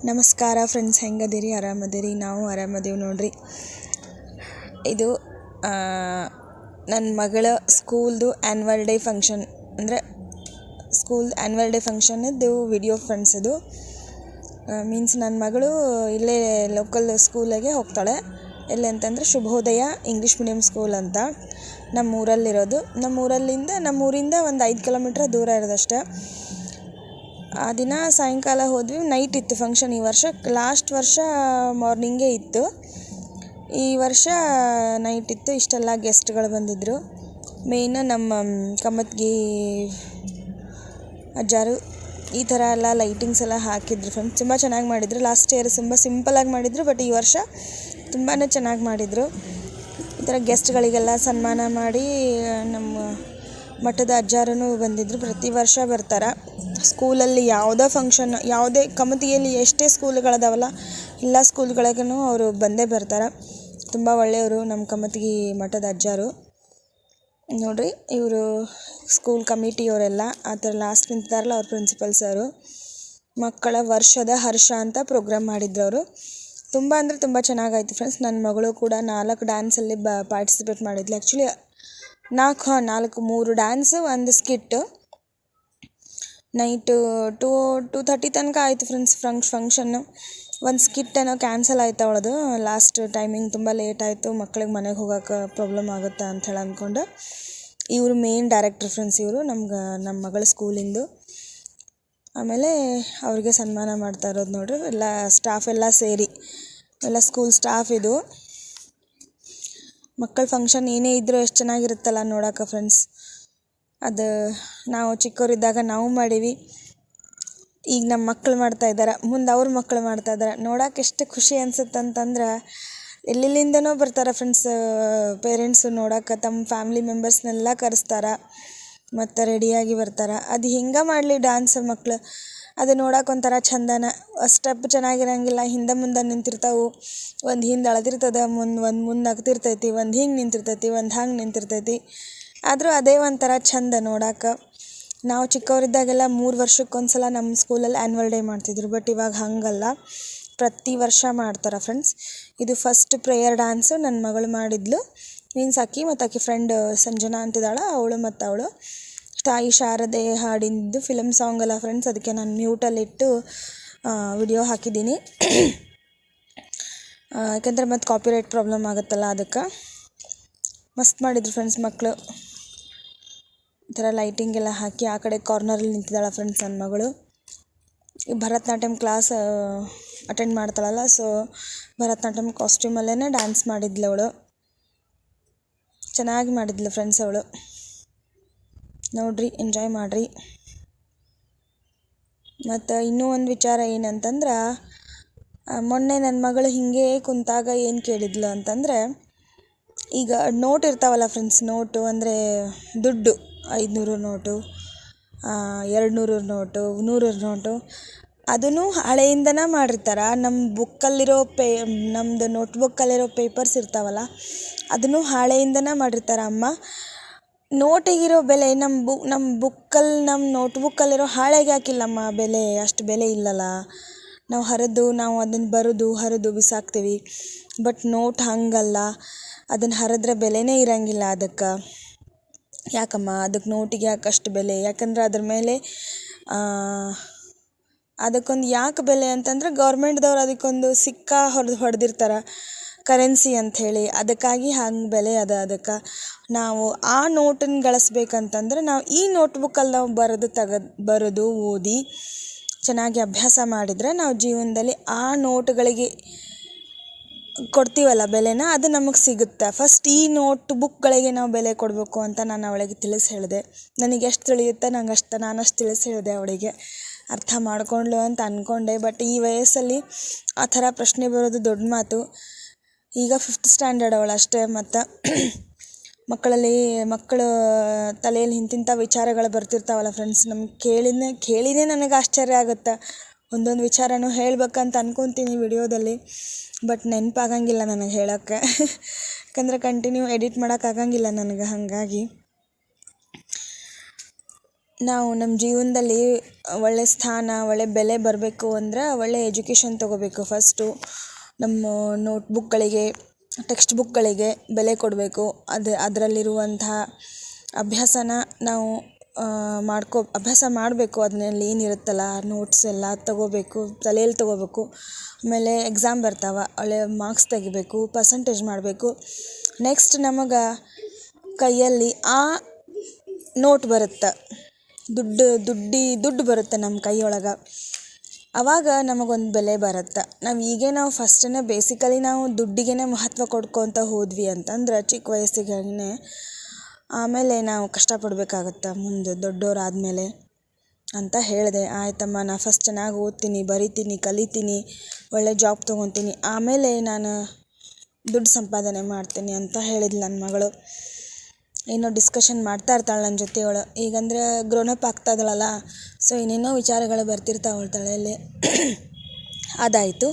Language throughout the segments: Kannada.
ನಮಸ್ಕಾರ ಫ್ರೆಂಡ್ಸ್, ಹೆಂಗದಿರಿ? ಆರಾಮದಿರಿ? ನಾವು ಆರಾಮದೀವಿ ನೋಡ್ರಿ. ಇದು ನನ್ನ ಮಗಳ ಸ್ಕೂಲ್ದು ಆ್ಯನ್ವಲ್ ಡೇ ಫಂಕ್ಷನ್, ಅಂದರೆ ಸ್ಕೂಲ್ ಆ್ಯನ್ವಲ್ ಡೇ ಫಂಕ್ಷನ್ದು ವಿಡಿಯೋ ಫ್ರೆಂಡ್ಸ್. ಇದು ಮೀನ್ಸ್ ನನ್ನ ಮಗಳು ಇಲ್ಲೇ ಲೋಕಲ್ ಸ್ಕೂಲಿಗೆ ಹೋಗ್ತಾಳೆ. ಎಲ್ಲಿ ಅಂತಂದರೆ ಶುಭೋದಯ ಇಂಗ್ಲೀಷ್ ಮೀಡಿಯಮ್ ಸ್ಕೂಲ್ ಅಂತ ನಮ್ಮೂರಲ್ಲಿರೋದು. ನಮ್ಮೂರಿಂದ ಒಂದು 5 ಕಿಲೋಮೀಟ್ರ್ ದೂರ ಇರೋದಷ್ಟೇ. ಆ ದಿನ ಸಾಯಂಕಾಲ ಹೋದ್ವಿ. ನೈಟ್ ಇತ್ತು ಫಂಕ್ಷನ್. ಈ ವರ್ಷ ಲಾಸ್ಟ್ ವರ್ಷ ಮಾರ್ನಿಂಗೇ ಇತ್ತು, ಈ ವರ್ಷ ನೈಟ್ ಇತ್ತು. ಇಷ್ಟೆಲ್ಲ ಗೆಸ್ಟ್ಗಳು ಬಂದಿದ್ದರು. ಮೇಯ್ನ್ ನಮ್ಮ ಕಮತ್ಗಿ ಅಜ್ಜಾರು ಈ ಥರ ಎಲ್ಲ ಲೈಟಿಂಗ್ಸ್ ಎಲ್ಲ ಹಾಕಿದ್ರು ಫ್ರೆಂಡ್ಸ್. ತುಂಬ ಚೆನ್ನಾಗಿ ಮಾಡಿದರು. ಲಾಸ್ಟ್ ಇಯರ್ ತುಂಬ ಸಿಂಪಲಾಗಿ ಮಾಡಿದರು, ಬಟ್ ಈ ವರ್ಷ ತುಂಬಾ ಚೆನ್ನಾಗಿ ಮಾಡಿದರು. ಈ ಥರ ಗೆಸ್ಟ್ಗಳಿಗೆಲ್ಲ ಸನ್ಮಾನ ಮಾಡಿ ನಮ್ಮ ಮಠದ ಅಜ್ಜಾರೂ ಬಂದಿದ್ದರು. ಪ್ರತಿ ವರ್ಷ ಬರ್ತಾರೆ. ಸ್ಕೂಲಲ್ಲಿ ಯಾವುದೇ ಫಂಕ್ಷನ್, ಯಾವುದೇ ಕಮತಿಯಲ್ಲಿ ಎಷ್ಟೇ ಸ್ಕೂಲ್ಗಳದಾವಲ್ಲ, ಎಲ್ಲ ಸ್ಕೂಲ್ಗಳಿಗೂ ಅವರು ಬಂದೇ ಬರ್ತಾರೆ. ತುಂಬ ಒಳ್ಳೆಯವರು ನಮ್ಮ ಕಮತಿಗಿ ಮಠದ ಅಜ್ಜಾರು. ನೋಡಿರಿ, ಇವರು ಸ್ಕೂಲ್ ಕಮಿಟಿಯವರೆಲ್ಲ. ಆ ಥರ ಲಾಸ್ಟ್ ನಿಂತಿದ್ದಾರಲ್ಲ, ಅವ್ರ ಪ್ರಿನ್ಸಿಪಲ್ ಸರು. ಮಕ್ಕಳ ವರ್ಷದ ಹರ್ಷ ಅಂತ ಪ್ರೋಗ್ರಾಮ್ ಮಾಡಿದ್ರು ಅವರು. ತುಂಬ ಅಂದರೆ ತುಂಬ ಚೆನ್ನಾಗಾಯ್ತು ಫ್ರೆಂಡ್ಸ್. ನನ್ನ ಮಗಳು ಕೂಡ 4 ಡ್ಯಾನ್ಸಲ್ಲಿ ಪಾರ್ಟಿಸಿಪೇಟ್ ಮಾಡಿದ್ಲು. Actually 3 dance, 1 skit. ನೈಟು 2:30 ತನಕ ಆಯಿತು ಫ್ರೆಂಡ್ಸ್ ಫಂಕ್ಷನ್ನು. 1 ಸ್ಕಿಟ್ ಏನೋ ಕ್ಯಾನ್ಸಲ್ ಆಯ್ತು ಅವಳದು. ಲಾಸ್ಟ್ ಟೈಮಿಂಗ್ ತುಂಬ ಲೇಟ್ ಆಯಿತು, ಮಕ್ಳಿಗೆ ಮನೆಗೆ ಹೋಗೋಕೆ ಪ್ರಾಬ್ಲಮ್ ಆಗುತ್ತೆ ಅಂಥೇಳಿ ಅಂದ್ಕೊಂಡು. ಇವರು ಮೇನ್ ಡೈರೆಕ್ಟರ್ ಫ್ರೆಂಡ್ಸ್, ಇವರು ನಮ್ಮ ಮಗಳ ಸ್ಕೂಲಿಂದು. ಆಮೇಲೆ ಅವ್ರಿಗೆ ಸನ್ಮಾನ ಮಾಡ್ತಾ ಇರೋದು ನೋಡ್ರಿ, ಎಲ್ಲ ಸ್ಟಾಫ್ ಎಲ್ಲ ಸೇರಿ, ಎಲ್ಲ ಸ್ಕೂಲ್ ಸ್ಟಾಫ್. ಇದು ಮಕ್ಕಳ ಫಂಕ್ಷನ್ ಏನೇ ಇದ್ದರೂ ಎಷ್ಟು ಚೆನ್ನಾಗಿರುತ್ತಲ್ಲ ನೋಡೋಕೆ ಫ್ರೆಂಡ್ಸ್. ಅದು ನಾವು ಚಿಕ್ಕವರಿದ್ದಾಗ ನಾವು ಮಾಡೀವಿ. ಈಗ ನಮ್ಮ ಮಕ್ಕಳು ಮಾಡ್ತಾಯಿದ್ದಾರೆ, ಮುಂದೆ ಅವ್ರ ಮಕ್ಕಳು ಮಾಡ್ತಾಯಿದ್ದಾರೆ. ನೋಡೋಕೆ ಎಷ್ಟು ಖುಷಿ ಅನ್ಸುತ್ತೆ ಅಂತಂದ್ರೆ, ಎಲ್ಲೆಲ್ಲಿಂದನೋ ಬರ್ತಾರೆ ಫ್ರೆಂಡ್ಸ್, ಪೇರೆಂಟ್ಸು ನೋಡೋಕೆ ತಮ್ಮ ಫ್ಯಾಮ್ಲಿ ಮೆಂಬರ್ಸ್ನೆಲ್ಲ ಕರೆಸ್ತಾರೆ ಮತ್ತು ರೆಡಿಯಾಗಿ ಬರ್ತಾರೆ. ಅದು ಹಿಂಗೆ ಮಾಡಲಿ ಡ್ಯಾನ್ಸ್ ಮಕ್ಕಳು, ಅದು ನೋಡೋಕೆ ಒಂಥರ ಚಂದನ. ಸ್ಟೆಪ್ ಚೆನ್ನಾಗಿರೋಂಗಿಲ್ಲ, ಹಿಂದೆ ಮುಂದೆ ನಿಂತಿರ್ತಾವೆ. ಒಂದು ಹಿಂದೆ ಅಳದಿರ್ತದೆ, ಮುಂದೆ ನಗ್ತಿರ್ತೈತಿ, ಒಂದು ಹಿಂಗೆ ನಿಂತಿರ್ತೈತಿ, ಒಂದು ಹಂಗೆ ನಿಂತಿರ್ತೈತಿ. ಆದರೂ ಅದೇ ಒಂಥರ ಚಂದ ನೋಡೋಕೆ. ನಾವು ಚಿಕ್ಕವರಿದ್ದಾಗೆಲ್ಲ 3 ವರ್ಷಕ್ಕೊಂದ್ಸಲ ನಮ್ಮ ಸ್ಕೂಲಲ್ಲಿ ಆ್ಯನ್ವಲ್ ಡೇ ಮಾಡ್ತಿದ್ರು, ಬಟ್ ಇವಾಗ ಹಾಗಲ್ಲ, ಪ್ರತಿ ವರ್ಷ ಮಾಡ್ತಾರೆ ಫ್ರೆಂಡ್ಸ್. ಇದು ಫಸ್ಟ್ ಪ್ರೇಯರ್ ಡ್ಯಾನ್ಸು ನನ್ನ ಮಗಳು ಮಾಡಿದ್ಲು. ಮೀನ್ಸ್ ಅಕ್ಕಿ ಮತ್ತು ಅಕ್ಕಿ ಫ್ರೆಂಡ್ ಸಂಜನಾ ಅಂತಿದ್ದಾಳೆ, ಅವಳು ಮತ್ತು ಅವಳು ತಾಯಿ ಶಾರದೆ ಹಾಡಿದ್ದು ಫಿಲಮ್ ಸಾಂಗ್ ಅಲ್ಲ ಫ್ರೆಂಡ್ಸ್. ಅದಕ್ಕೆ ನಾನು ಮ್ಯೂಟಲ್ಲಿಟ್ಟು ವಿಡಿಯೋ ಹಾಕಿದ್ದೀನಿ, ಯಾಕೆಂದರೆ ಮತ್ತು ಕಾಪಿರೈಟ್ ಪ್ರಾಬ್ಲಮ್ ಆಗುತ್ತಲ್ಲ, ಅದಕ್ಕೆ. ಮಸ್ತ್ ಮಾಡಿದ್ರು ಫ್ರೆಂಡ್ಸ್ ಮಕ್ಕಳು. ಈ ಥರ ಲೈಟಿಂಗ್ ಎಲ್ಲ ಹಾಕಿ ಆ ಕಡೆ ಕಾರ್ನರಲ್ಲಿ ನಿಂತಿದ್ದಾಳೆ ಫ್ರೆಂಡ್ಸ್ ನನ್ನ ಮಗಳು. ಈ ಭರತನಾಟ್ಯಂ ಕ್ಲಾಸ್ ಅಟೆಂಡ್ ಮಾಡ್ತಾಳಲ್ಲ, ಸೊ ಭರತನಾಟ್ಯಂ ಕಾಸ್ಟ್ಯೂಮಲ್ಲೇ ಡ್ಯಾನ್ಸ್ ಮಾಡಿದ್ಲು ಅವಳು. ಚೆನ್ನಾಗಿ ಮಾಡಿದ್ಲು ಫ್ರೆಂಡ್ಸ್ ಅವಳು. ನೋಡಿರಿ, ಎಂಜಾಯ್ ಮಾಡಿರಿ. ಮತ್ತು ಇನ್ನೂ ಒಂದು ವಿಚಾರ ಏನಂತಂದ್ರೆ, ಮೊನ್ನೆ ನನ್ನ ಮಗಳು ಹೀಗೆ ಕುಂತಾಗ ಏನು ಕೇಳಿದ್ಲು ಅಂತಂದರೆ, ಈಗ ನೋಟ್ ಇರ್ತಾವಲ್ಲ ಫ್ರೆಂಡ್ಸ್, ನೋಟು ಅಂದರೆ ದುಡ್ಡು, 500 ನೋಟು, 200 ನೋಟು, 100 ನೋಟು, ಅದನ್ನು ಹಳೆಯಿಂದನೇ ಮಾಡಿರ್ತಾರೆ. ನಮ್ಮ ಬುಕ್ಕಲ್ಲಿರೋ ನಮ್ಮದು ನೋಟ್ಬುಕ್ಕಲ್ಲಿರೋ ಪೇಪರ್ಸ್ ಇರ್ತಾವಲ್ಲ, ಅದನ್ನು ಹಳೆಯಿಂದನೇ ಮಾಡಿರ್ತಾರೆ ಅಮ್ಮ. ನೋಟಿಗಿರೋ ಬೆಲೆ ನಮ್ಮ ಬುಕ್ಕಲ್ಲಿ, ನಮ್ಮ ನೋಟ್ಬುಕ್ಕಲ್ಲಿರೋ ಹಾಳೆಗೆ ಹಾಕಿಲ್ಲಮ್ಮ ಬೆಲೆ, ಅಷ್ಟು ಬೆಲೆ ಇಲ್ಲಲ್ಲ. ನಾವು ಅದನ್ನು ಹರಿದು ಬಿಸಾಕ್ತೀವಿ. ಬಟ್ ನೋಟ್ ಹಾಗಲ್ಲ, ಅದನ್ನು ಹರಿದ್ರೆ ಬೆಲೆನೇ ಇರೋಂಗಿಲ್ಲ ಅದಕ್ಕೆ. ಯಾಕಮ್ಮ ಅದಕ್ಕೆ ನೋಟಿಗೆ ಯಾಕೆ ಅಷ್ಟು ಬೆಲೆ? ಯಾಕಂದ್ರೆ ಅದ್ರ ಮೇಲೆ ಅದಕ್ಕೊಂದು ಯಾಕೆ ಬೆಲೆ ಅಂತಂದ್ರೆ, ಗೌರ್ಮೆಂಟ್ದವ್ರು ಅದಕ್ಕೊಂದು ಸಿಕ್ಕ ಹೊಡೆದಿರ್ತಾರೆ, ಕರೆನ್ಸಿ ಅಂಥೇಳಿ. ಅದಕ್ಕಾಗಿ ಹಂಗೆ ಬೆಲೆ ಅದ ಅದಕ್ಕೆ. ನಾವು ಆ ನೋಟನ್ನು ಗಳಿಸ್ಬೇಕಂತಂದ್ರೆ ನಾವು ಈ ನೋಟ್ಬುಕ್ಕಲ್ಲಿ ನಾವು ಬರೆದು ಓದಿ ಚೆನ್ನಾಗಿ ಅಭ್ಯಾಸ ಮಾಡಿದರೆ, ನಾವು ಜೀವನದಲ್ಲಿ ಆ ನೋಟುಗಳಿಗೆ ಕೊಡ್ತೀವಲ್ಲ ಬೆಲೆನ, ಅದು ನಮಗೆ ಸಿಗುತ್ತೆ. ಫಸ್ಟ್ ಈ ನೋಟ್ ಬುಕ್ಗಳಿಗೆ ನಾವು ಬೆಲೆ ಕೊಡಬೇಕು ಅಂತ ನಾನು ಅವಳಿಗೆ ತಿಳಿಸಿ ಹೇಳಿದೆ. ನನಗೆ ಎಷ್ಟು ತಿಳಿಯುತ್ತೆ ನಾನು ಅಷ್ಟು ತಿಳಿಸಿ ಹೇಳಿದೆ ಅವಳಿಗೆ. ಅರ್ಥ ಮಾಡ್ಕೊಂಡ್ಳು ಅಂತ ಅಂದ್ಕೊಂಡೆ. ಬಟ್ ಈ ವಯಸ್ಸಲ್ಲಿ ಆ ಥರ ಪ್ರಶ್ನೆ ಬರೋದು ದೊಡ್ಡ ಮಾತು. ಈಗ 5th ಸ್ಟ್ಯಾಂಡರ್ಡ್ ಅವಳು ಅಷ್ಟೇ. ಮತ್ತು ಮಕ್ಕಳ ತಲೆಯಲ್ಲಿ ಇಂತಿಂಥ ವಿಚಾರಗಳು ಬರ್ತಿರ್ತಾವಲ್ಲ ಫ್ರೆಂಡ್ಸ್, ನಮ್ಗೆ ಕೇಳಿನೇ ನನಗೆ ಆಶ್ಚರ್ಯ ಆಗುತ್ತೆ. ಒಂದೊಂದು ವಿಚಾರನೂ ಹೇಳ್ಬೇಕಂತ ಅಂದ್ಕೊತೀನಿ ವಿಡಿಯೋದಲ್ಲಿ, ಬಟ್ ನೆನಪಾಗಂಗಿಲ್ಲ ನನಗೆ ಹೇಳೋಕ್ಕೆ. ಯಾಕಂದರೆ ಕಂಟಿನ್ಯೂ ಎಡಿಟ್ ಮಾಡೋಕ್ಕಾಗಂಗಿಲ್ಲ ನನಗೆ. ಹಾಗಾಗಿ ನಾವು ನಮ್ಮ ಜೀವನದಲ್ಲಿ ಒಳ್ಳೆಯ ಸ್ಥಾನ ಒಳ್ಳೆಯ ಬೆಲೆ ಬರಬೇಕು ಅಂದ್ರೆ ಒಳ್ಳೆಯ ಎಜುಕೇಷನ್ ತೊಗೋಬೇಕು ಫಸ್ಟು. ನಮ್ಮ ನೋಟ್ಬುಕ್ಗಳಿಗೆ ಟೆಕ್ಸ್ಟ್ ಬುಕ್ಗಳಿಗೆ ಬೆಲೆ ಕೊಡಬೇಕು. ಅದರಲ್ಲಿರುವಂತಹ ಅಭ್ಯಾಸನ ನಾವು ಅಭ್ಯಾಸ ಮಾಡಬೇಕು. ಅದರಲ್ಲಿ ಏನಿರುತ್ತಲ್ಲ ನೋಟ್ಸ್ ಎಲ್ಲ ತೊಗೋಬೇಕು, ತಲೆಯಲ್ಲಿ ತೊಗೋಬೇಕು. ಆಮೇಲೆ ಎಕ್ಸಾಮ್ ಬರ್ತಾವೆ, ಒಳ್ಳೆಯ ಮಾರ್ಕ್ಸ್ ತೆಗಿಬೇಕು, ಪರ್ಸಂಟೇಜ್ ಮಾಡಬೇಕು. ನೆಕ್ಸ್ಟ್ ನಮಗೆ ಕೈಯಲ್ಲಿ ಆ ನೋಟ್ ಬರುತ್ತೆ, ದುಡ್ಡು ಬರುತ್ತೆ ನಮ್ಮ ಕೈಯೊಳಗೆ. ಆವಾಗ ನಮಗೊಂದು ಬೆಲೆ ಬರುತ್ತೆ. ನಾವು ಫಸ್ಟನೇ ಬೇಸಿಕಲಿ ನಾವು ದುಡ್ಡಿಗೆ ಮಹತ್ವ ಕೊಡ್ಕೊತ ಹೋದ್ವಿ ಅಂತಂದ್ರೆ ಚಿಕ್ಕ ವಯಸ್ಸಿಗೆ ಆಮೇಲೆ ನಾವು ಕಷ್ಟಪಡಬೇಕಾಗತ್ತೆ ಮುಂದೆ ದೊಡ್ಡವರಾದ್ಮೇಲೆ ಅಂತ ಹೇಳಿದೆ. ಆಯ್ತಮ್ಮ, ನಾ ಫಸ್ಟ್ ಚೆನ್ನಾಗಿ ಓದ್ತೀನಿ, ಬರಿತೀನಿ, ಕಲಿತೀನಿ, ಒಳ್ಳೆ ಜಾಬ್ ತೊಗೊತೀನಿ, ಆಮೇಲೆ ನಾನು ದುಡ್ಡು ಸಂಪಾದನೆ ಮಾಡ್ತೀನಿ ಅಂತ ಹೇಳಿದ್ಲು ನನ್ನ ಮಗಳು. ಏನೋ ಡಿಸ್ಕಷನ್ ಮಾಡ್ತಾ ಇರ್ತಾಳೆ ನನ್ನ ಜೊತೆ ಅವಳು. ಈಗಂದ್ರೆ ಗ್ರೋನಪ್ ಆಗ್ತಾ ಇದ್ದಾಳಲ್ಲ, ಸೊ ಏನೇನೋ ವಿಚಾರಗಳು ಬರ್ತಿರ್ತಾವೆ ಅವಳ ತಲೆಯಲ್ಲಿ. ಅದಾಯಿತು.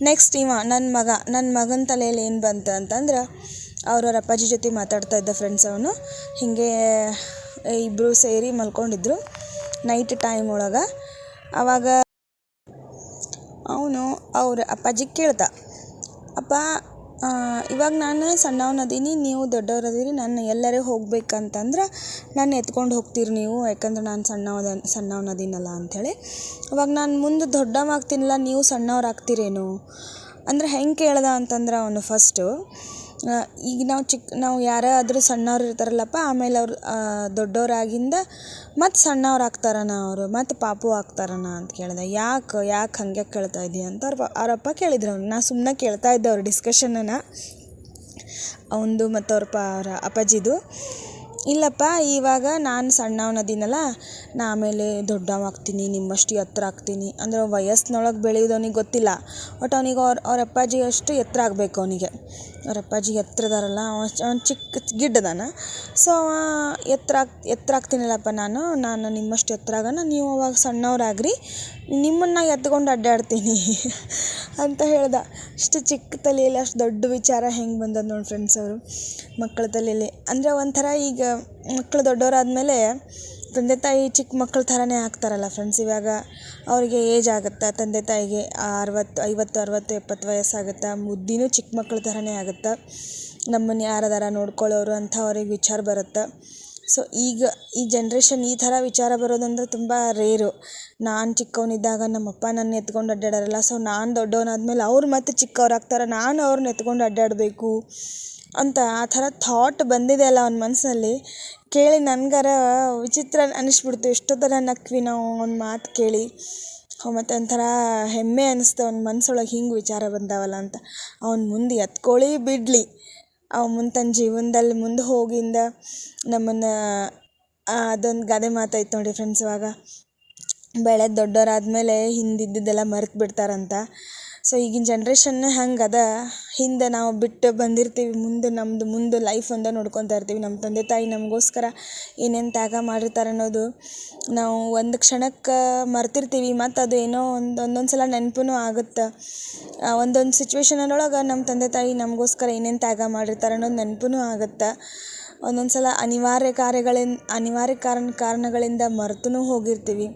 ನೆಕ್ಸ್ಟ್ ನನ್ನ ಮಗನ ತಲೆಯಲ್ಲಿ ಏನು ಬಂತು ಅಂತಂದ್ರೆ, ಅವ್ರವ್ರ ಅಪ್ಪಾಜಿ ಜೊತೆ ಮಾತಾಡ್ತಾ ಇದ್ದ ಫ್ರೆಂಡ್ಸ್ ಅವನು. ಹೀಗೆ ಇಬ್ಬರು ಸೇರಿ ಮಲ್ಕೊಂಡಿದ್ರು ನೈಟ್ ಟೈಮ್ ಒಳಗೆ. ಆವಾಗ ಅವನು ಅವ್ರ ಅಪ್ಪಾಜಿಗೆ ಕೇಳ್ದ, ಅಪ್ಪ, ಇವಾಗ ನಾನು ಸಣ್ಣವನದೀನಿ, ನೀವು ದೊಡ್ಡವರದೀರಿ, ನಾನು ಎಲ್ಲರೇ ಹೋಗ್ಬೇಕಂತಂದ್ರೆ ನಾನು ಎತ್ಕೊಂಡು ಹೋಗ್ತೀರಿ ನೀವು, ಯಾಕಂದ್ರೆ ನಾನು ಸಣ್ಣವನದೀನಲ್ಲ ಅಂಥೇಳಿ. ಅವಾಗ ನಾನು ಮುಂದೆ ದೊಡ್ಡವಾಗ್ತೀನಲ್ಲ, ನೀವು ಸಣ್ಣವ್ರಾಗ್ತೀರೇನು ಅಂದ್ರೆ ಹೆಂಗೆ ಕೇಳ್ದ ಅಂತಂದ್ರೆ ಅವನು ಫಸ್ಟು, ಈಗ ನಾವು ಯಾರಾದರೂ ಸಣ್ಣವ್ರು ಇರ್ತಾರಲ್ಲಪ್ಪ, ಆಮೇಲೆ ಅವ್ರು ದೊಡ್ಡವರಾಗಿಂದ ಮತ್ತು ಸಣ್ಣವ್ರು ಆಗ್ತಾರನ, ಅವರು ಮತ್ತು ಪಾಪು ಆಗ್ತಾರನ ಅಂತ ಕೇಳಿದೆ. ಯಾಕೆ ಹಂಗೆ ಕೇಳ್ತಾ ಇದೀಯ ಅಂತ ಅವರಪ್ಪ ಕೇಳಿದ್ರು ಅವ್ನು. ನಾ ಸುಮ್ಮನೆ ಕೇಳ್ತಾ ಇದ್ದೆ ಅವ್ರ ಡಿಸ್ಕಷನನ್ನು, ಅವನದು ಮತ್ತು ಅವ್ರ ಅಪ್ಪಾಜಿದು. ಇಲ್ಲಪ್ಪ, ಇವಾಗ ನಾನು ಸಣ್ಣವನದೀನಲ್ಲ, ನಾ ಆಮೇಲೆ ದೊಡ್ಡವಾಗ್ತೀನಿ, ನಿಮ್ಮಷ್ಟು ಎತ್ತರ ಆಗ್ತೀನಿ ಅಂದ್ರೆ ವಯಸ್ಸಿನೊಳಗೆ ಬೆಳೆಯೋದವನಿಗೆ ಗೊತ್ತಿಲ್ಲ. ಬಟ್ ಅವನಿಗೆ ಅವ್ರ ಅಪ್ಪಾಜಿ ಅಷ್ಟು ಎತ್ತರ ಆಗಬೇಕು ಅವನಿಗೆ. ಅವ್ರ ಅಪ್ಪಾಜಿ ಎತ್ತರದಾರಲ್ಲ, ಅವನು ಚಿಕ್ಕ ಗಿಡ್ಡದಾನ. ಸೊ ಎತ್ತರ ಆಗ್ತೀನಲ್ಲಪ್ಪ ನಾನು ನಿಮ್ಮಷ್ಟು ಎತ್ತರ ಆಗೋಣ, ನೀವು ಅವಾಗ ಸಣ್ಣವ್ರಾಗ್ರಿ, ನಿಮ್ಮನ್ನು ಎತ್ಕೊಂಡು ಅಡ್ಡಾಡ್ತೀನಿ ಅಂತ ಹೇಳ್ದ. ಅಷ್ಟು ಚಿಕ್ಕ ತಲೆಯಲ್ಲಿ ಅಷ್ಟು ದೊಡ್ಡ ವಿಚಾರ ಹೆಂಗೆ ಬಂದದ್ದು ನೋಡಿ ಫ್ರೆಂಡ್ಸ್ ಅವರು ಮಕ್ಕಳ ತಲೆಯಲ್ಲಿ. ಅಂದರೆ ಒಂಥರ ಈಗ ಮಕ್ಕಳು ದೊಡ್ಡವರಾದ್ಮೇಲೆ ತಂದೆ ತಾಯಿ ಚಿಕ್ಕ ಮಕ್ಕಳ ಥರನೇ ಆಗ್ತಾರಲ್ಲ ಫ್ರೆಂಡ್ಸ್. ಇವಾಗ ಅವರಿಗೆ ಏಜ್ ಆಗುತ್ತೆ, ತಂದೆ ತಾಯಿಗೆ 50, 60, 70 ವಯಸ್ಸಾಗುತ್ತೆ, ಮುದ್ದಿನೂ ಚಿಕ್ಕ ಮಕ್ಕಳ ಥರನೇ ಆಗುತ್ತೆ. ನಮ್ಮನ್ನು ಯಾರದಾರ ನೋಡ್ಕೊಳ್ಳೋರು ಅಂತ ಅವ್ರಿಗೆ ವಿಚಾರ ಬರುತ್ತೆ. ಸೊ ಈಗ ಈ ಜನ್ರೇಷನ್ ಈ ಥರ ವಿಚಾರ ಬರೋದಂದ್ರೆ ತುಂಬ ರೇರು. ನಾನು ಚಿಕ್ಕವನಿದ್ದಾಗ ನಮ್ಮಪ್ಪ ನನ್ನ ಎತ್ಕೊಂಡು ಅಡ್ಡಾಡೋರಲ್ಲ, ಸೊ ನಾನು ದೊಡ್ಡವನಾದ್ಮೇಲೆ ಅವ್ರು ಮತ್ತೆ ಚಿಕ್ಕವ್ರಾಗ್ತಾರೆ, ನಾನು ಅವ್ರನ್ನ ಎತ್ಕೊಂಡು ಅಡ್ಡಾಡಬೇಕು ಅಂತ ಆ ಥರ ಥಾಟ್ ಬಂದಿದೆ ಅಲ್ಲ ಅವ್ನ ಮನಸ್ಸಿನಲ್ಲಿ. ಕೇಳಿ ನನಗಾರ ವಿಚಿತ್ರ ಅನ್ನಿಸ್ಬಿಡ್ತು. ಎಷ್ಟೊತ್ತರ ನಕ್ವಿ ನಾವು ಅವ್ನ ಮಾತು ಕೇಳಿ. ಮತ್ತು ಒಂಥರ ಹೆಮ್ಮೆ ಅನ್ನಿಸ್ತು ಅವ್ನ ಮನಸ್ಸೊಳಗೆ ಹಿಂಗೆ ವಿಚಾರ ಬಂದಾವಲ್ಲ ಅಂತ. ಅವ್ನು ಮುಂದೆ ಎತ್ಕೊಳ್ಳಿ ಬಿಡಲಿ, ಮುಂದೆ ತನ್ನ ಜೀವನದಲ್ಲಿ ಮುಂದೆ ಹೋಗಿಂದ ನಮ್ಮನ್ನು ಅದೊಂದು ಗಾದೆ ಮಾತಾಯ್ತು ನೋಡಿ ಫ್ರೆಂಡ್ಸ್, ಇವಾಗ ಬೆಳೆದು ದೊಡ್ಡವರಾದ್ಮೇಲೆ ಹಿಂದಿದ್ದೆಲ್ಲ ಮರೆತು ಬಿಡ್ತಾರಂತ. ಸೊ ಈಗಿನ ಜನ್ರೇಷನ್ ಹಂಗದ. ಹಿಂದೆ ನಾವು ಬಿಟ್ಟು ಬಂದಿರ್ತೀವಿ, ಮುಂದೆ ಲೈಫ್ ಒಂದೇ ನೋಡ್ಕೊತಾ ಇರ್ತೀವಿ. ನಮ್ಮ ತಂದೆ ತಾಯಿ ನಮಗೋಸ್ಕರ ಏನೇನು ತ್ಯಾಗ ಮಾಡಿರ್ತಾರೆ ಅನ್ನೋದು ನಾವು ಒಂದು ಕ್ಷಣಕ್ಕೆ ಮರ್ತಿರ್ತೀವಿ. ಮತ್ತು ಅದು ಏನೋ ಒಂದೊಂದು ಸಲ ನೆನಪು ಆಗುತ್ತೆ. ಒಂದೊಂದು ಸಿಚುವೇಶನೊಳಗೆ ನಮ್ಮ ತಂದೆ ತಾಯಿ ನಮಗೋಸ್ಕರ ಏನೇನು ತ್ಯಾಗ ಮಾಡಿರ್ತಾರೆ ಅನ್ನೋದು ನೆನಪು ಆಗುತ್ತೆ. ಒಂದೊಂದು ಸಲ ಅನಿವಾರ್ಯ ಕಾರಣಗಳಿಂದ ಮರೆತೂ ಹೋಗಿರ್ತೀವಿ.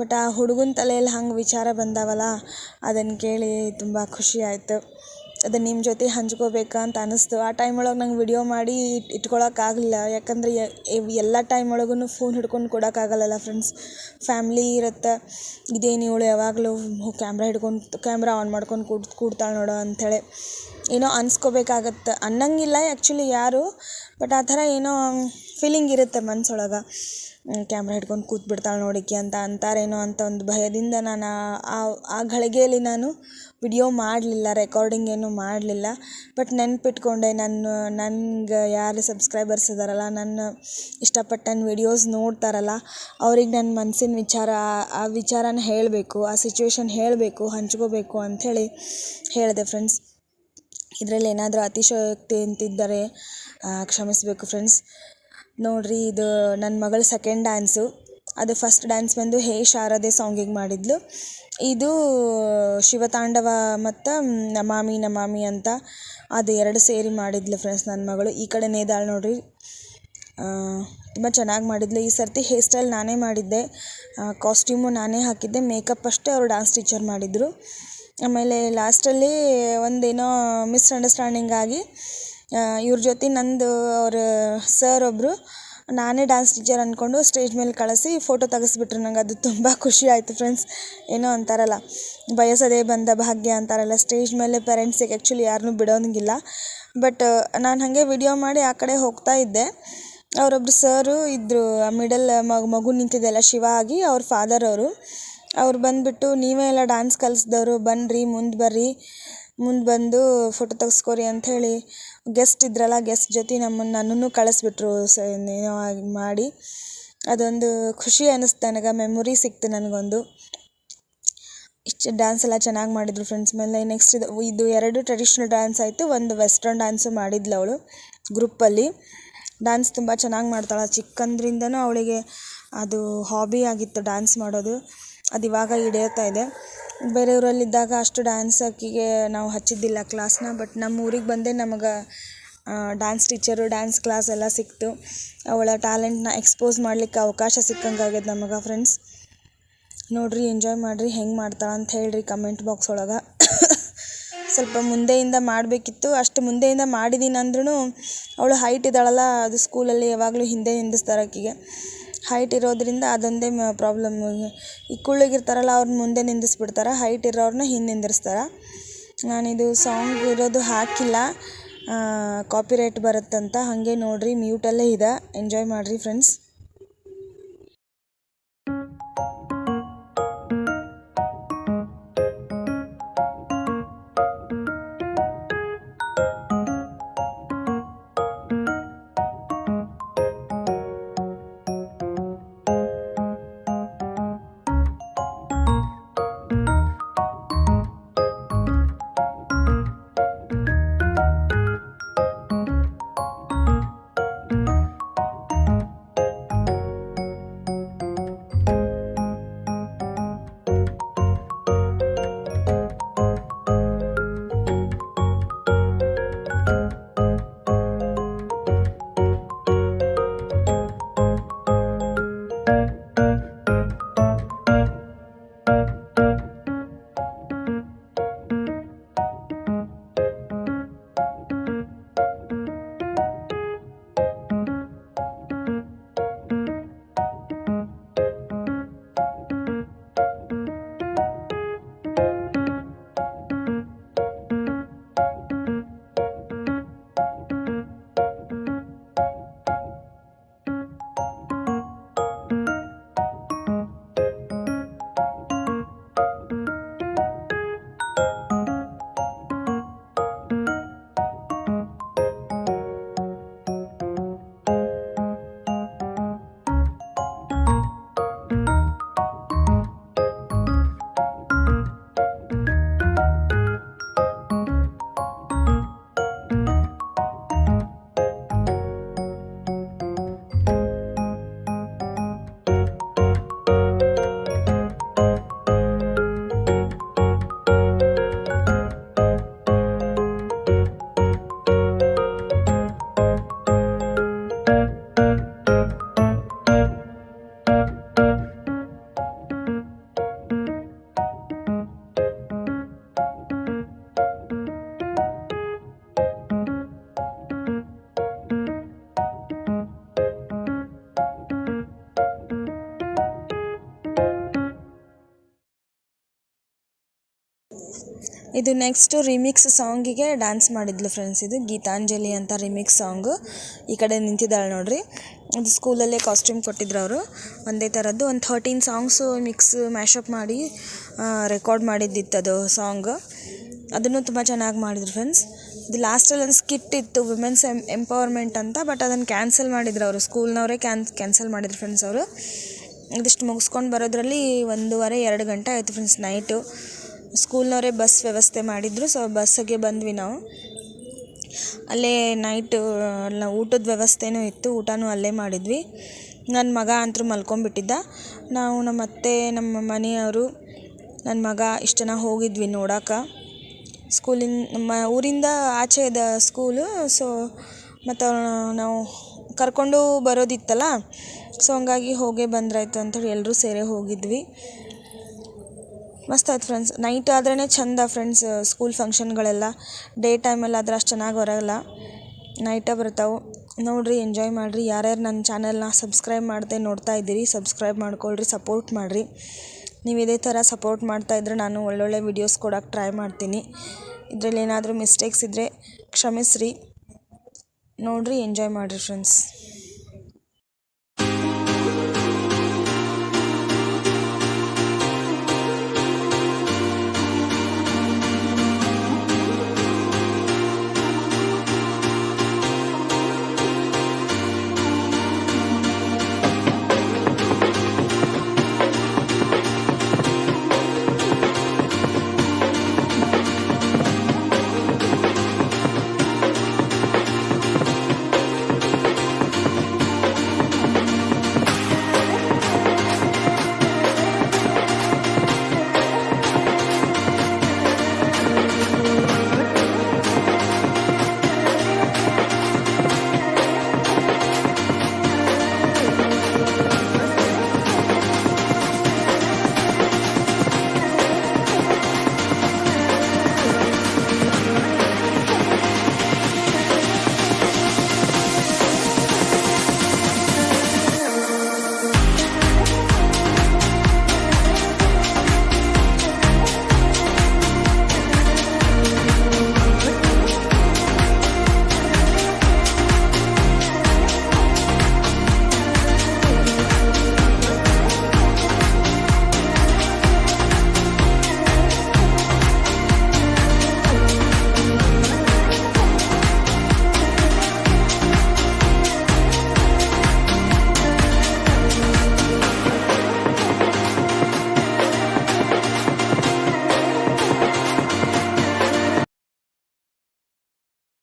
ಬಟ್ ಆ ಹುಡುಗನ ತಲೆಯಲ್ಲಿ ಹಂಗೆ ವಿಚಾರ ಬಂದಾವಲ್ಲ, ಅದನ್ನು ಕೇಳಿ ತುಂಬ ಖುಷಿ ಆಯಿತು. ಅದನ್ನು ನಿಮ್ಮ ಜೊತೆ ಹಂಚ್ಕೋಬೇಕಂತ ಅನ್ನಿಸ್ತು. ಆ ಟೈಮ್ ಒಳಗೆ ನಂಗೆ ವಿಡಿಯೋ ಮಾಡಿ ಇಟ್ಕೊಳಕ್ಕಾಗಲಿಲ್ಲ, ಯಾಕಂದರೆ ಎಲ್ಲ ಟೈಮ್ ಒಳಗೂ ಫೋನ್ ಹಿಡ್ಕೊಂಡು ಕೊಡೋಕ್ಕಾಗಲ್ಲಲ್ಲ ಫ್ರೆಂಡ್ಸ್. ಫ್ಯಾಮ್ಲಿ ಇರುತ್ತೆ, ಇದೇನು ಇವಳು ಯಾವಾಗಲೂ ಕ್ಯಾಮ್ರಾ ಆನ್ ಮಾಡ್ಕೊಂಡು ಕೂಡ್ತಾಳೆ ನೋಡೋ ಅಂಥೇಳಿ ಏನೋ ಅನ್ಸ್ಕೋಬೇಕಾಗತ್ತೆ. ಅನ್ನಂಗಿಲ್ಲ ಆ್ಯಕ್ಚುಲಿ ಯಾರು, ಬಟ್ ಆ ಥರ ಏನೋ ಫೀಲಿಂಗ್ ಇರುತ್ತೆ ಮನ್ಸೊಳಗೆ. ಕ್ಯಾಮ್ರಾ ಹಿಡ್ಕೊಂಡು ಕೂತ್ಬಿಡ್ತಾಳೆ ನೋಡಿಕೆ ಅಂತ ಅಂತಾರೇನೋ ಅಂತ ಒಂದು ಭಯದಿಂದ ನಾನು ಆ ಘಳಿಗೆಯಲ್ಲಿ ನಾನು ವಿಡಿಯೋ ಮಾಡಲಿಲ್ಲ, ರೆಕಾರ್ಡಿಂಗ್ ಏನೂ ಮಾಡಲಿಲ್ಲ. ಬಟ್ ನೆನಪಿಟ್ಕೊಂಡೆ, ನನಗೆ ಯಾರು ಸಬ್ಸ್ಕ್ರೈಬರ್ಸ್ ಇದ್ದಾರಲ್ಲ, ನನ್ನ ಇಷ್ಟಪಟ್ಟು ನನ್ನ ವಿಡಿಯೋಸ್ ನೋಡ್ತಾರಲ್ಲ, ಅವ್ರಿಗೆ ನನ್ನ ಮನಸ್ಸಿನ ವಿಚಾರ, ಆ ವಿಚಾರನ ಹೇಳಬೇಕು, ಆ ಸಿಚುವೇಶನ್ ಹೇಳಬೇಕು, ಹಂಚ್ಕೋಬೇಕು ಅಂಥೇಳಿ ಹೇಳಿದೆ ಫ್ರೆಂಡ್ಸ್. ಇದರಲ್ಲಿ ಏನಾದರೂ ಅತಿಶಯೋಕ್ತಿ ಅಂತಿದ್ದರೆ ಕ್ಷಮಿಸಬೇಕು ಫ್ರೆಂಡ್ಸ್. ನೋಡಿರಿ, ಇದು ನನ್ನ ಮಗಳ ಸೆಕೆಂಡ್ ಡ್ಯಾನ್ಸು. ಅದು ಫಸ್ಟ್ ಡ್ಯಾನ್ಸ್ ಬಂದು ಹೇ ಶಾರದೆ ಸಾಂಗಿಗೆ ಮಾಡಿದ್ಲು. ಇದು ಶಿವತಾಂಡವ ಮತ್ತು ನಮಾಮಿ ಅಂತ ಅದು 2 ಸೇರಿ ಮಾಡಿದ್ಲು ಫ್ರೆಂಡ್ಸ್ ನನ್ನ ಮಗಳು. ಈ ಕಡೆನೇ ಇದ್ದಾಳೆ ನೋಡಿರಿ, ತುಂಬ ಚೆನ್ನಾಗಿ ಮಾಡಿದ್ಲು. ಈ ಸರ್ತಿ ಹೇರ್ ಸ್ಟೈಲ್ ನಾನೇ ಮಾಡಿದ್ದೆ, ಕಾಸ್ಟ್ಯೂಮು ನಾನೇ ಹಾಕಿದ್ದೆ, ಮೇಕಪ್ ಅಷ್ಟೇ ಅವರು ಡ್ಯಾನ್ಸ್ ಟೀಚರ್ ಮಾಡಿದರು. ಆಮೇಲೆ ಲಾಸ್ಟಲ್ಲಿ ಒಂದೇನೋ ಮಿಸ್ಅಂಡರ್ಸ್ಟ್ಯಾಂಡಿಂಗ್ ಆಗಿ ಇವ್ರ ಜೊತೆ ನಂದು ಅವ್ರ ಸರ್ ಒಬ್ಬರು ನಾನೇ ಡ್ಯಾನ್ಸ್ ಟೀಚರ್ ಅಂದ್ಕೊಂಡು ಸ್ಟೇಜ್ ಮೇಲೆ ಕಳಿಸಿ ಫೋಟೋ ತೆಗೆಸ್ಬಿಟ್ರು. ನಂಗೆ ಅದು ತುಂಬ ಖುಷಿ ಆಯಿತು ಫ್ರೆಂಡ್ಸ್. ಏನೋ ಅಂತಾರಲ್ಲ, ಬಯಸದೇ ಬಂದ ಭಾಗ್ಯ ಅಂತಾರಲ್ಲ, ಸ್ಟೇಜ್ ಮೇಲೆ ಪೇರೆಂಟ್ಸಿಗೆ ಆ್ಯಕ್ಚುಲಿ ಯಾರನ್ನೂ ಬಿಡೋಂಗಿಲ್ಲ. ಬಟ್ ನಾನು ಹಾಗೆ ವಿಡಿಯೋ ಮಾಡಿ ಆ ಕಡೆ ಹೋಗ್ತಾ ಇದ್ದೆ. ಅವರೊಬ್ಬರು ಸರು ಇದ್ದರು, ಮಿಡಲ್ ಮಗು ನಿಂತಿದ್ದೆಲ್ಲ ಶಿವ ಆಗಿ, ಅವ್ರ ಫಾದರ್ ಅವ್ರು ಬಂದುಬಿಟ್ಟು ನೀವೇ ಎಲ್ಲ ಡ್ಯಾನ್ಸ್ ಕಲಿಸಿದವರು, ಬನ್ನಿರಿ ಮುಂದೆ ಬಂದು ಫೋಟೋ ತೆಗೆಸ್ಕೋರಿ ಅಂಥೇಳಿ ಗೆಸ್ಟ್ ಇದ್ರಲ್ಲ, ಗೆಸ್ಟ್ ಜೊತೆ ನನ್ನನ್ನು ಕಳಿಸ್ಬಿಟ್ರು ಏನೋ ಮಾಡಿ. ಅದೊಂದು ಖುಷಿ ಅನ್ನಿಸ್ತು ನನಗೆ, ಮೆಮೊರಿ ಸಿಕ್ತು ನನಗೊಂದು. ಇಷ್ಟು ಡ್ಯಾನ್ಸ್ ಎಲ್ಲ ಚೆನ್ನಾಗಿ ಮಾಡಿದರು ಫ್ರೆಂಡ್ಸ್. ಮೇಲೆ ನೆಕ್ಸ್ಟ್ ಇದು 2 ಟ್ರೆಡಿಷ್ನಲ್ ಡ್ಯಾನ್ಸ್ ಆಯಿತು, ಒಂದು ವೆಸ್ಟರ್ನ್ ಡ್ಯಾನ್ಸು ಮಾಡಿದ್ಲು ಅವಳು ಗ್ರೂಪ್ಪಲ್ಲಿ. ಡ್ಯಾನ್ಸ್ ತುಂಬ ಚೆನ್ನಾಗಿ ಮಾಡ್ತಾಳೆ. ಚಿಕ್ಕಂದ್ರಿಂದನೂ ಅವಳಿಗೆ ಅದು ಹಾಬಿ ಆಗಿತ್ತು ಡ್ಯಾನ್ಸ್ ಮಾಡೋದು. ಅದು ಇವಾಗ ಈಡೇರ್ತಾ ಇದೆ. ಬೇರೆ ಊರಲ್ಲಿದ್ದಾಗ ಅಷ್ಟು ಡ್ಯಾನ್ಸ್ ಆಕಿಗೆ ನಾವು ಹಚ್ಚಿದ್ದಿಲ್ಲ ಕ್ಲಾಸ್ನ. ಬಟ್ ನಮ್ಮ ಊರಿಗೆ ಬಂದೇ ನಮಗೆ ಡ್ಯಾನ್ಸ್ ಟೀಚರು, ಡ್ಯಾನ್ಸ್ ಕ್ಲಾಸ್ ಎಲ್ಲ ಸಿಕ್ತು. ಅವಳ ಟ್ಯಾಲೆಂಟ್ನ ಎಕ್ಸ್ಪೋಸ್ ಮಾಡಲಿಕ್ಕೆ ಅವಕಾಶ ಸಿಕ್ಕಂಗೆ ಆಗ್ಯದ ನಮಗೆ ಫ್ರೆಂಡ್ಸ್. ನೋಡಿರಿ, ಎಂಜಾಯ್ ಮಾಡಿರಿ, ಹೆಂಗೆ ಮಾಡ್ತಾಳೆ ಅಂತ ಹೇಳ್ರಿ ಕಮೆಂಟ್ ಬಾಕ್ಸ್ ಒಳಗೆ. ಸ್ವಲ್ಪ ಮುಂದೆಯಿಂದ ಮಾಡಬೇಕಿತ್ತು, ಅಷ್ಟು ಮುಂದೆಯಿಂದ ಮಾಡಿದ್ದೀನಿ ಅಂದ್ರೂ ಅವಳು ಹೈಟ್ ಇದ್ದಾಳಲ್ಲ, ಅದು ಸ್ಕೂಲಲ್ಲಿ ಯಾವಾಗಲೂ ಹಿಂದೆ ನಿಂದಿಸ್ತಾರೆ ಆಕಿಗೆ. ಹೈಟ್ ಇರೋದ್ರಿಂದ ಅದೊಂದೇ ಪ್ರಾಬ್ಲಮ್. ಈ ಕುಳ್ಳಗಿರ್ತಾರಲ್ಲ ಅವ್ರನ್ನ ಮುಂದೆ ನಿಂದಿಸ್ಬಿಡ್ತಾರೆ, ಹೈಟ್ ಇರೋರನ್ನ ಹಿಂದೆ ನಿಂದಿರ್ಸ್ತಾರೆ. ನಾನಿದು ಸಾಂಗ್ ಇರೋದು ಹಾಕಿಲ್ಲ, ಕಾಪಿರೈಟ್ ಬರುತ್ತಂತ. ಹಾಗೆ ನೋಡಿರಿ, ಮ್ಯೂಟಲ್ಲೇ ಇದೆ, ಎಂಜಾಯ್ ಮಾಡಿರಿ ಫ್ರೆಂಡ್ಸ್. ಇದು ನೆಕ್ಸ್ಟ್ ರಿಮಿಕ್ಸ್ ಸಾಂಗಿಗೆ ಡ್ಯಾನ್ಸ್ ಮಾಡಿದ್ಲು ಫ್ರೆಂಡ್ಸ್. ಇದು ಗೀತಾಂಜಲಿ ಅಂತ ರಿಮಿಕ್ಸ್ ಸಾಂಗು. ಈ ಕಡೆ ನಿಂತಿದ್ದಾಳೆ ನೋಡ್ರಿ. ಅದು ಸ್ಕೂಲಲ್ಲೇ ಕಾಸ್ಟ್ಯೂಮ್ ಕೊಟ್ಟಿದ್ರು ಅವರು, ಒಂದೇ ಥರದ್ದು. ಒಂದು 13 ಸಾಂಗ್ಸು ಮ್ಯಾಶಪ್ ಮಾಡಿ ರೆಕಾರ್ಡ್ ಮಾಡಿದ್ದಿತ್ತು ಅದು ಸಾಂಗ್. ಅದನ್ನು ತುಂಬ ಚೆನ್ನಾಗಿ ಮಾಡಿದ್ರು ಫ್ರೆಂಡ್ಸ್. ಇದು ಲಾಸ್ಟಲ್ಲಿ ಒಂದು ಸ್ಕಿಟ್ ಇತ್ತು, ವುಮೆನ್ಸ್ ಎಂಪವರ್ಮೆಂಟ್ ಅಂತ. ಬಟ್ ಅದನ್ನು ಕ್ಯಾನ್ಸಲ್ ಮಾಡಿದ್ರು ಅವರು, ಸ್ಕೂಲ್ನವರೇ ಕ್ಯಾನ್ಸಲ್ ಮಾಡಿದ್ರು ಫ್ರೆಂಡ್ಸ್ ಅವರು. ಇದಿಷ್ಟು ಮುಗಿಸ್ಕೊಂಡು ಬರೋದ್ರಲ್ಲಿ 1:30-2 ಗಂಟೆ ಆಯಿತು ಫ್ರೆಂಡ್ಸ್ ನೈಟು. ಸ್ಕೂಲ್ನವರೇ ಬಸ್ ವ್ಯವಸ್ಥೆ ಮಾಡಿದ್ರು. ಸೊ ಬಸ್ಸಿಗೆ ಬಂದ್ವಿ ನಾವು. ಅಲ್ಲೇ ನೈಟು ಊಟದ ವ್ಯವಸ್ಥೆನೂ ಇತ್ತು, ಊಟನೂ ಅಲ್ಲೇ ಮಾಡಿದ್ವಿ. ನನ್ನ ಮಗ ಅಂತೂ ಮಲ್ಕೊಂಡ್ಬಿಟ್ಟಿದ್ದ. ನಾವು ನಮ್ಮ ಅತ್ತೆ, ನಮ್ಮ ಮನೆಯವರು, ನನ್ನ ಮಗ ಇಷ್ಟು ಜನ ಹೋಗಿದ್ವಿ ನೋಡೋಕೆ. ನಮ್ಮ ಊರಿಂದ ಆಚೆ ಇದೆ ಸ್ಕೂಲು. ಸೊ ಮತ್ತು ನಾವು ಕರ್ಕೊಂಡು ಬರೋದಿತ್ತಲ್ಲ, ಸೊ ಹಂಗಾಗಿ ಹೋಗೇ ಬಂದ್ರಾಯ್ತು ಅಂತೇಳಿ ಎಲ್ಲರೂ ಸೇರೇ ಹೋಗಿದ್ವಿ. ಮಸ್ತ್ ಆಯ್ತು ಫ್ರೆಂಡ್ಸ್. ನೈಟ್ ಆದ್ರೇ ಚಂದ ಫ್ರೆಂಡ್ಸ್ ಸ್ಕೂಲ್ ಫಂಕ್ಷನ್ಗಳೆಲ್ಲ. ಡೇ ಟೈಮಲ್ಲಿ ಆದ್ರೆ ಅಷ್ಟು ಚೆನ್ನಾಗಿ ಬರೋಲ್ಲ, ನೈಟೇ ಬರ್ತಾವೆ. ನೋಡಿರಿ, ಎಂಜಾಯ್ ಮಾಡಿರಿ. ಯಾರ್ಯಾರು ನನ್ನ ಚಾನಲ್ನ ಸಬ್ಸ್ಕ್ರೈಬ್ ಮಾಡದೆ ನೋಡ್ತಾ ಇದ್ದೀರಿ, ಸಬ್ಸ್ಕ್ರೈಬ್ ಮಾಡ್ಕೊಳ್ರಿ, ಸಪೋರ್ಟ್ ಮಾಡಿರಿ. ನೀವು ಇದೇ ಥರ ಸಪೋರ್ಟ್ ಮಾಡ್ತಾಯಿದ್ರೆ ನಾನು ಒಳ್ಳೊಳ್ಳೆ ವೀಡಿಯೋಸ್ ಕೊಡೋಕ್ಕೆ ಟ್ರೈ ಮಾಡ್ತೀನಿ. ಇದರಲ್ಲಿ ಏನಾದರೂ ಮಿಸ್ಟೇಕ್ಸ್ ಇದ್ದರೆ ಕ್ಷಮಿಸ್ರಿ. ನೋಡಿರಿ, ಎಂಜಾಯ್ ಮಾಡಿರಿ ಫ್ರೆಂಡ್ಸ್.